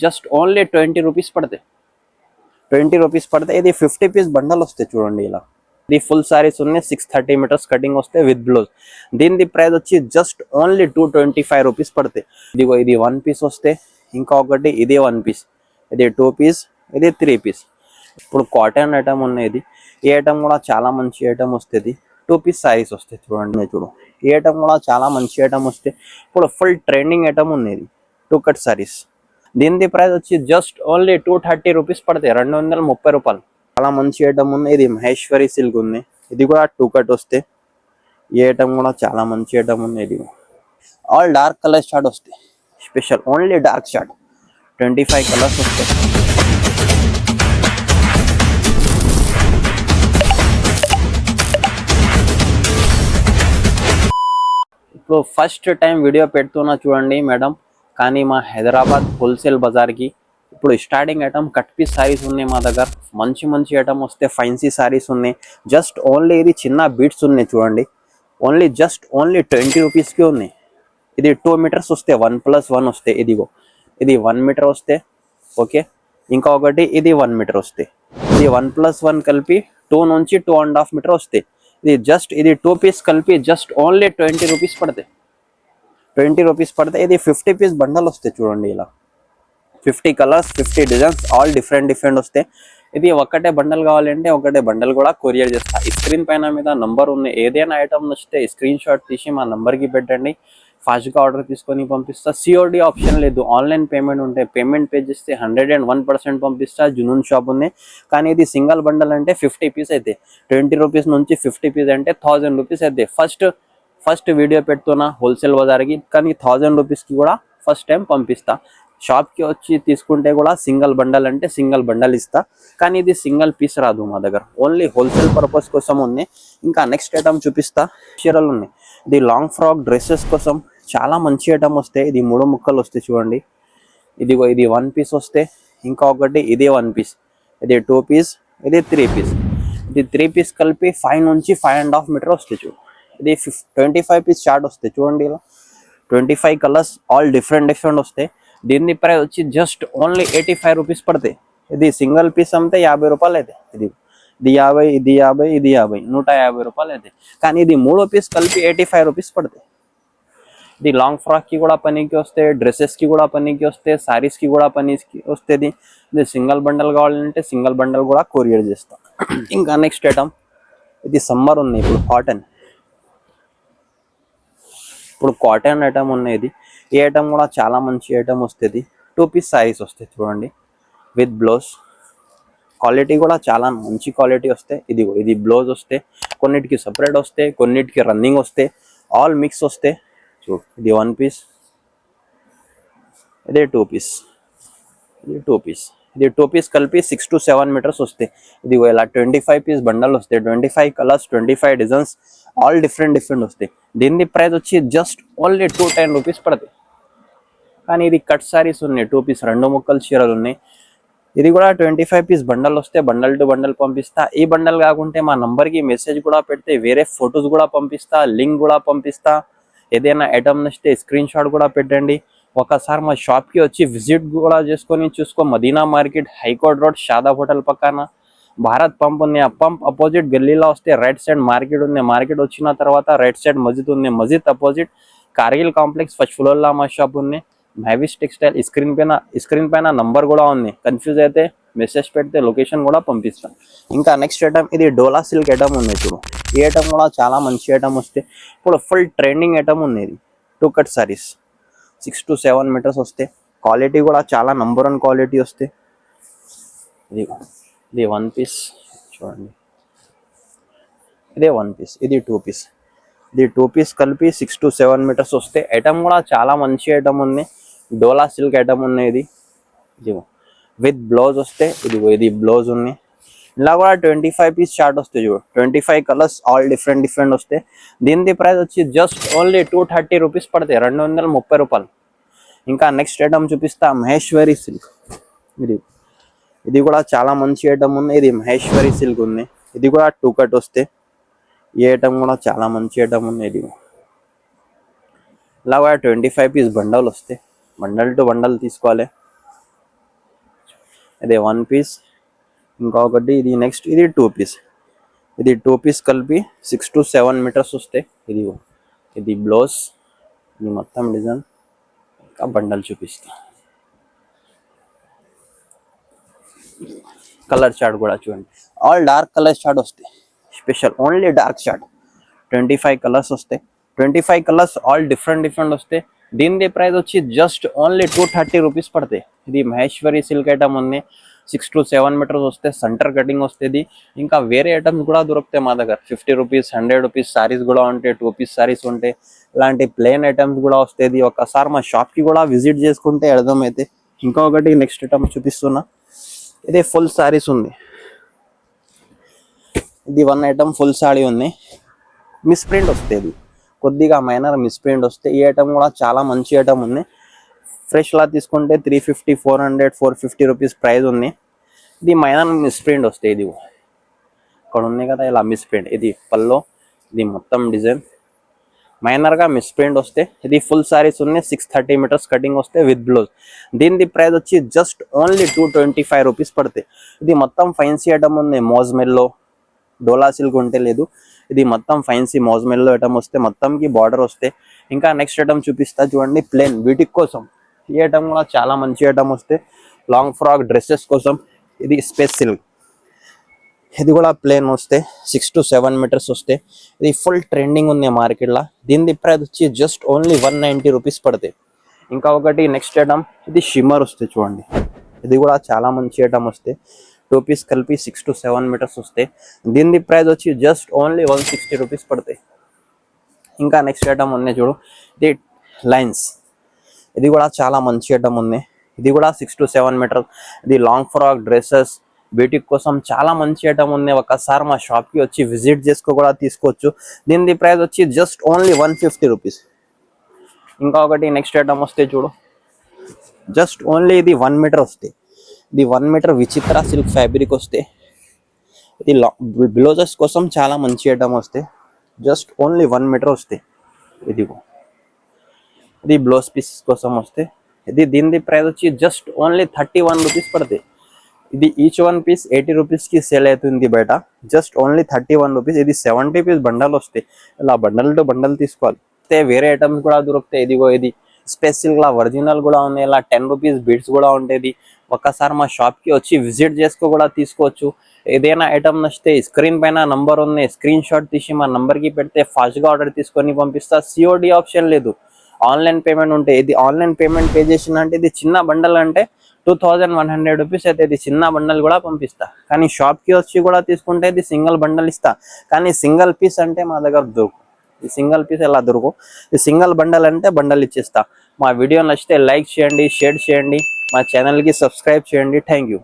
Just only 20 rupees పడతాయి. 20 rupees పడతాయి. ఇది 50 పీస్ బండల్ వస్తాయి చూడండి ఇలా. ఇది ఫుల్ సారీస్ ఉన్నాయి. 630 మీటర్స్ కటింగ్ వస్తాయి విత్ బ్లౌజ్. దీని ప్రైస్ వచ్చి జస్ట్ ఓన్లీ 225 రూపీస్ పడతాయి. ఇదిగో ఇది 1 పీస్ వస్తే, ఇంకా ఒకటి ఇదే 1 పీస్, ఇది 2 పీస్, ఇది 3 పీస్. ఇప్పుడు కాటన్ ఐటమ్ ఉన్నది. ఈ ఐటమ్ కూడా చాలా మంచి ఐటమ్ వస్తుంది. 2 పీస్ సారీస్ వస్తాయి చూడండి. చూడు ఈ ఐటమ్ కూడా చాలా మంచి ఐటమ్ వస్తాయి. ఇప్పుడు ఫుల్ ట్రెండింగ్ ఐటమ్ ఉన్నది 2 కట్ సారీస్. దీని ప్రైస్ వచ్చి జస్ట్ ఓన్లీ 230 రూపీస్ పడతాయి. 230 రూపాయలు. చాలా మంచి ఐటమ్ ఉంది. ఇది మహేశ్వరి సిల్క్ ఉంది. ఇది కూడా 2 కట్ వస్తే. ఈ ఐటమ్ కూడా చాలా మంచి ఐటమ్ ఉంది. ఇది ఆల్ డార్క్ కలర్ షార్ట్ వస్తాయి. Special only dark short 25 colours వస్తాయి. ఇప్పుడు ఫస్ట్ టైం వీడియో పెడుతున్నా చూడండి మేడం. కానీ మా హైదరాబాద్ హోల్సేల్ బజార్కి ఇప్పుడు starting item cut piece saris ఉన్నాయి మా దగ్గర. మంచి మంచి ఐటమ్ వస్తే ఫైన్సీ సారీస్ ఉన్నాయి. జస్ట్ ఓన్లీ ఇది చిన్న బీట్స్ ఉన్నాయి చూడండి. జస్ట్ ఓన్లీ 20 రూపీస్కి ఉన్నాయి. ఇది 2 మీటర్స్ వస్తే 1+1 వస్తే. ఇదిగో ఇది 1 మీటర్ వస్తే. ఓకే, ఇంకా ఒకటి ఇది 1 మీటర్ వస్తే. ఇది 1+1 కలిపి 2 నుంచి 2.5 మీటర్ వస్తే. ఇది 2 పీస్ కలిపి జస్ట్ ఓన్లీ 20 రూపీస్ పడతాయి. 20 రూపీస్ పడతాయి. ఇది 50 పీస్ బండల్ వస్తాయి చూడండి ఇలా. 50 కలర్స్, 50 డిజైన్స్, ఆల్ డిఫరెంట్ వస్తాయి. ఇది ఒకటే బండల్ కావాలంటే ఒకటే బండల్ కూడా కొరియర్ చేస్తా. ఈ స్క్రీన్ పైన మీద నంబర్ ఉంది. ఏదైనా ఐటమ్ నచ్చితే స్క్రీన్ షాట్ తీసి మా నంబర్కి పెట్టండి. ఫాస్ట్గా ఆర్డర్ తీసుకొని పంపిస్తా. సిఓడి ఆప్షన్ లేదు. ఆన్లైన్ పేమెంట్ ఉంటే పేమెంట్ పే చేస్తే 101% పంపిస్తా. జునూన్ షాప్ ఉంది. కానీ ఇది సింగిల్ బండల్ అంటే 50 పీస్ అయితే 20 రూపీస్ నుంచి 50 పీస్ అంటే 1000 రూపీస్ అయితే. ఫస్ట్ వీడియో పెడుతున్నా హోల్సేల్ బజార్కి. కానీ 1000 రూపీస్కి కూడా ఫస్ట్ టైం పంపిస్తా. షాప్కి వచ్చి తీసుకుంటే కూడా సింగిల్ బండల్ అంటే సింగిల్ బండల్ ఇస్తా. కానీ ఇది సింగిల్ పీస్ రాదు మా దగ్గర. ఓన్లీ హోల్సేల్ పర్పస్ కోసం ఉంది. ఇంకా నెక్స్ట్ ఐటమ్ చూపిస్తా. చీరలు ఉన్నాయి. ఇది లాంగ్ ఫ్రాక్ డ్రెస్సెస్ కోసం చాలా మంచి ఐటమ్ వస్తాయి. ఇది 3 ముక్కలు వస్తాయి చూడండి. ఇది 1 పీస్ వస్తే, ఇంకా ఒకటి ఇదే 1 పీస్, ఇది 2 పీస్, ఇది 3 పీస్. ఇది 3 పీస్ కలిపి 5 నుంచి 5.5 మీటర్ వస్తాయి చూడు. ఇది 25 పీస్ షార్ట్ వస్తాయి చూడండి ఇలా. 25 కలర్స్, ఆల్ డిఫరెంట్ వస్తాయి. దీని ప్రైస్ వచ్చి జస్ట్ ఓన్లీ 85 రూపీస్ పడతాయి. ఇది సింగిల్ పీస్ అమ్మితే 50 రూపాయలు అయితే. ఇది 50, ఇది 50, ఇది 50, 150 రూపాయలు అయితే. కానీ ఇది 3 పీస్ కలిపి 85 రూపీస్ పడతాయి. ఇది లాంగ్ ఫ్రాక్కి కూడా పనికి వస్తాయి, డ్రెస్సెస్కి కూడా పనికి వస్తాయి, శారీస్కి కూడా పనికి వస్తుంది. ఇది సింగిల్ బండల్ కావాలంటే సింగిల్ బండల్ కూడా కొరియర్ చేస్తాం. ఇంకా నెక్స్ట్ ఐటమ్, ఇది సమ్మర్ ఉంది. ఇప్పుడు కాటన్ ఐటమ్ ఉన్నది. ఈ ఐటమ్ కూడా చాలా మంచి ఐటమ్ వస్తుంది. 2 పీస్ సారీస్ వస్తాయి చూడండి విత్ బ్లౌజ్. క్వాలిటీ కూడా చాలా మంచి క్వాలిటీ వస్తాయి. ఇది బ్లౌజ్ వస్తే, కొన్నిటికి సపరేట్ వస్తే, కొన్నిటికి రన్నింగ్ వస్తే, ఆల్ మిక్స్ వస్తే. చూడు ఇది 1 పీస్, ఇదే 2 పీస్, ఇది 2 పీస్. ఇది 2 పీస్ కలిపి 6 to 7 మీటర్స్ వస్తాయి. ఇది ఇలా 25 పీస్ బండల్ వస్తాయి. 25 కలర్స్, 25 డిజైన్స్, ఆల్ డిఫరెంట్ వస్తాయి. దీని ప్రైస్ వచ్చి జస్ట్ ఓన్లీ 210 రూపీస్ పడతాయి. కానీ ఇది కట్ సారీస్ ఉన్నాయి. 2 పీస్ 2 ముక్కలు చీరలు ఉన్నాయి. ఇది కూడా 25 పీస్ బండల్ వస్తే బండల్ టు బండల్ పంపిస్తా. ఈ బండల్ కాకుంటే మా నంబర్కి మెసేజ్ కూడా పెడితే వేరే ఫొటోస్ కూడా పంపిస్తా, లింక్ కూడా పంపిస్తా. ఏదైనా ఐటమ్ నచ్చితే స్క్రీన్ షాట్ కూడా పెట్టండి. ఒకసారి మా షాప్కి వచ్చి విజిట్ కూడా చేసుకొని చూసుకో. Madina market, high court road, Shadab hotel పక్కన భారత్ పంప్ ఉంది. ఆ పంప్ అపోజిట్ గల్లీలో వస్తే రైట్ సైడ్ మార్కెట్ ఉంది. మార్కెట్ వచ్చిన తర్వాత రైట్ సైడ్ మస్జిద్ ఉంది. మస్జిద్ అపోజిట్ కార్గిల్ కాంప్లెక్స్ ఫస్ట్ ఫ్లోర్లో మా షాప్ ఉంది. మహేష్ టెక్స్టైల్. స్క్రీన్ పైన నంబర్ కూడా ఉంది. కన్ఫ్యూజ్ అయితే మెసేజ్ పెడితే లొకేషన్ కూడా పంపిస్తాం. ఇంకా నెక్స్ట్ ఐటమ్, ఇది డోలా సిల్క్ ఐటమ్ ఉంది చూడు. ఈ ఐటమ్ కూడా చాలా మంచి ఐటమ్ వస్తే. ఇప్పుడు ఫుల్ ట్రెండింగ్ ఐటమ్ ఉంది. ఇది 2 కట్ సారీస్, 6 to 7 మీటర్స్ వస్తే. క్వాలిటీ కూడా చాలా నంబర్ 1 క్వాలిటీ వస్తే. ఇది 1 పీస్ చూడండి, ఇదే 1 పీస్, ఇది 2 పీస్. ఇది 2 పీస్ కలిపి 6 to 7 మీటర్స్ వస్తే. ఐటమ్ కూడా చాలా మంచి ఐటమ్ ఉంది. డోలా సిల్క్ ఐటమ్ ఉన్నది. ఇది విత్ బ్లౌజ్ వస్తే. ఇది బ్లౌజ్ ఉంది. ఇలా కూడా 25 పీస్ షార్ట్ వస్తాయి చూడు. 25 కలర్స్, ఆల్ డిఫరెంట్ వస్తాయి. దీని ప్రైస్ వచ్చి జస్ట్ ఓన్లీ 230 రూపీస్ పడతాయి. 230 రూపాయలు. ఇంకా నెక్స్ట్ ఐటమ్ చూపిస్తా. మహేశ్వరి సిల్క్. ఇది కూడా చాలా మంచి ఐటమ్ ఉంది. ఇది మహేశ్వరి సిల్క్ ఉంది. ఇది కూడా 2 కట్ వస్తే. ఈ ఐటమ్ కూడా చాలా మంచి ఐటమ్ ఉంది. ఇది ఇలా కూడా 25 పీస్ బండల్ వస్తే. బండల్ టు బండల్ తీసుకోవాలి. ఇది 1 పీస్, ఇంకొకటి ఇది నెక్స్ట్ ఇది 2 పీస్. ఇది 2 పీస్ కలిపి 6 to 7 మీటర్స్ వస్తాయి. ఇది బ్లౌజ్, ఇది మొత్తం డిజైన్. ఇంకా బండల్ చూపిస్తా. కలర్ చార్ట్ కూడా చూడండి, ఆల్ డార్క్ కలర్ చార్ట్ వస్తాయి. Special only dark chart 25 colours వస్తాయి. 25 కలర్స్ ఆల్ డిఫరెంట్ వస్తాయి. దీని ప్రైస్ వచ్చి జస్ట్ ఓన్లీ 230 రూపీస్ పడతాయి. ఇది మహేశ్వరి సిల్క్ ఐటమ్ ఉంది. 6 to 7 మీటర్స్ వస్తే సెంటర్ కటింగ్ వస్తుంది. ఇంకా వేరే ఐటమ్స్ కూడా దొరుకుతాయి మా దగ్గర. 50 రూపీస్, 100 రూపీస్ సారీస్ కూడా ఉంటాయి, 2 పీస్ సారీస్ ఉంటాయి. ఇలాంటి ప్లెయిన్ ఐటమ్స్ కూడా వస్తాయి. ఒకసారి మా షాప్కి కూడా విజిట్ చేసుకుంటే అర్థమైతే. ఇంకొకటి నెక్స్ట్ ఐటమ్ చూపిస్తున్నా. ఇది ఫుల్ సారీస్ ఉంది. ఇది 1 ఐటమ్ ఫుల్ సారీ ఉంది. మిస్ ప్రింట్ వస్తుంది, కొద్దిగా మైనర్ మిస్ ప్రింట్ వస్తే. ఈ ఐటమ్ కూడా చాలా మంచి ఐటమ్ ఉంది. ఫ్రెష్ లా తీసుకుంటే 350, 400, 450 రూపీస్ ప్రైస్ ఉంది. ఇది మైనర్ మిస్ ప్రింట్ వస్తాయి. ఇది ఇక్కడ ఉంది కదా ఇలా మిస్ ప్రింట్. ఇది పల్లో, ఇది మొత్తం డిజైన్ మైనర్గా మిస్ ప్రింట్ వస్తే. ఇది ఫుల్ సారీస్ ఉన్నాయి. 630 మీటర్స్ కటింగ్ వస్తే విత్ బ్లౌజ్. దీని ప్రైస్ వచ్చి జస్ట్ ఓన్లీ 225 రూపీస్ పడతాయి. ఇది మొత్తం ఫైన్సీ ఐటమ్ ఉంది. మోజ్మెల్లో, డోలా సిల్క్ ఉంటే లేదు. ఇది మొత్తం ఫైన్సీ మోజ్మెల్లో ఐటమ్ వస్తే మొత్తంకి బార్డర్ వస్తే. ఇంకా నెక్స్ట్ ఐటమ్ చూపిస్తా చూడండి, ప్లేన్ బ్యూటిక్ కోసం. ఈ ఐటమ్ కూడా చాలా మంచి ఐటమ్ వస్తే లాంగ్ ఫ్రాక్ డ్రెస్సెస్ కోసం. ఇది స్పేస్ సిల్క్, ఇది కూడా ప్లేన్ వస్తే 6 to 7 మీటర్స్ వస్తే. ఇది ఫుల్ ట్రెండింగ్ ఉంది మార్కెట్లో. దీని ప్రైస్ వచ్చి జస్ట్ ఓన్లీ 190 రూపీస్ పడతాయి. ఇంకా ఒకటి నెక్స్ట్ ఐటమ్, ఇది షిమ్మర్ వస్తే చూడండి. ఇది కూడా చాలా మంచి ఐటమ్ వస్తే. 2 పీస్ కలిపి 6 to 7 మీటర్స్ వస్తాయి. దీని ప్రైస్ వచ్చి జస్ట్ ఓన్లీ 160 రూపీస్ పడతాయి. ఇంకా నెక్స్ట్ ఐటమ్ ఉన్నాయి చూడు, ఇది లైన్స్. ఇది కూడా చాలా మంచి ఐటమ్ ఉంది. ఇది కూడా 6 to 7 మీటర్స్. ఇది లాంగ్ ఫ్రాక్ డ్రెస్సెస్ బ్యూటీ కోసం చాలా మంచి ఐటమ్ ఉంది. ఒకసారి మా షాప్కి వచ్చి విజిట్ చేసుకో కూడా తీసుకోవచ్చు. దీని ప్రైస్ వచ్చి జస్ట్ ఓన్లీ 150 రూపీస్. ఇంకా ఒకటి నెక్స్ట్ ఐటమ్ వస్తే చూడు, జస్ట్ ఓన్లీ ఇది 1 మీటర్ వస్తాయి. ఇది 1 మీటర్ విచిత్ర సిల్క్ ఫ్యాబ్రిక్ వస్తే. ఇది బ్లౌజెస్ కోసం చాలా మంచి ఐటమ్ వస్తే. జస్ట్ ఓన్లీ 1 మీటర్ వస్తాయి. ఇది బ్లౌజ్ పీస్ కోసం వస్తే. దీని ప్రైస్ వచ్చి జస్ట్ ఓన్లీ 31 రూపీస్ పడతాయి. ఇది ఈచ్ 1 పీస్ 80 రూపీస్కి సేల్ అవుతుంది బయట. Just only 31 rupees. ఇది 70 పీస్ బండల్ వస్తాయి. ఇలా బండల్ టు బండల్ తీసుకోవాలి. వేరే ఐటమ్స్ కూడా దొరుకుతాయి. ఇది స్పెషల్ గా ఒరిజినల్ కూడా ఉన్నాయి. ఇలా 10 రూపీస్ బీడ్స్ కూడా ఉంటాయి. ఒక్కసారి మా షాప్కి వచ్చి విజిట్ చేసుకో కూడా తీసుకోవచ్చు. ఏదైనా ఐటమ్ నచ్చితే స్క్రీన్ పైన నంబర్ ఉంది, స్క్రీన్ షాట్ తీసి మా నంబర్కి పెడితే ఫాస్ట్గా ఆర్డర్ తీసుకొని పంపిస్తా. సిఓడి ఆప్షన్ లేదు, ఆన్లైన్ పేమెంట్ ఉంటాయి. ఇది ఆన్లైన్ పేమెంట్ పే చేసిన అంటే ఇది చిన్న బండల్ అంటే 2100 రూపీస్ అయితే ఇది చిన్న బండల్ కూడా పంపిస్తా. కానీ షాప్కి వచ్చి కూడా తీసుకుంటే ఇది సింగిల్ బండల్ ఇస్తా. కానీ సింగిల్ పీస్ అంటే మా దగ్గర దొరుకు. ఈ సింగిల్ పీస్ ఎలా దొరుకు, ఈ సింగిల్ బండల్ అంటే బండల్ ఇచ్చేస్తా. మా వీడియో నచ్చితే లైక్ చేయండి, షేర్ చేయండి, మా ఛానల్కి సబ్స్క్రైబ్ చేయండి. Thank you.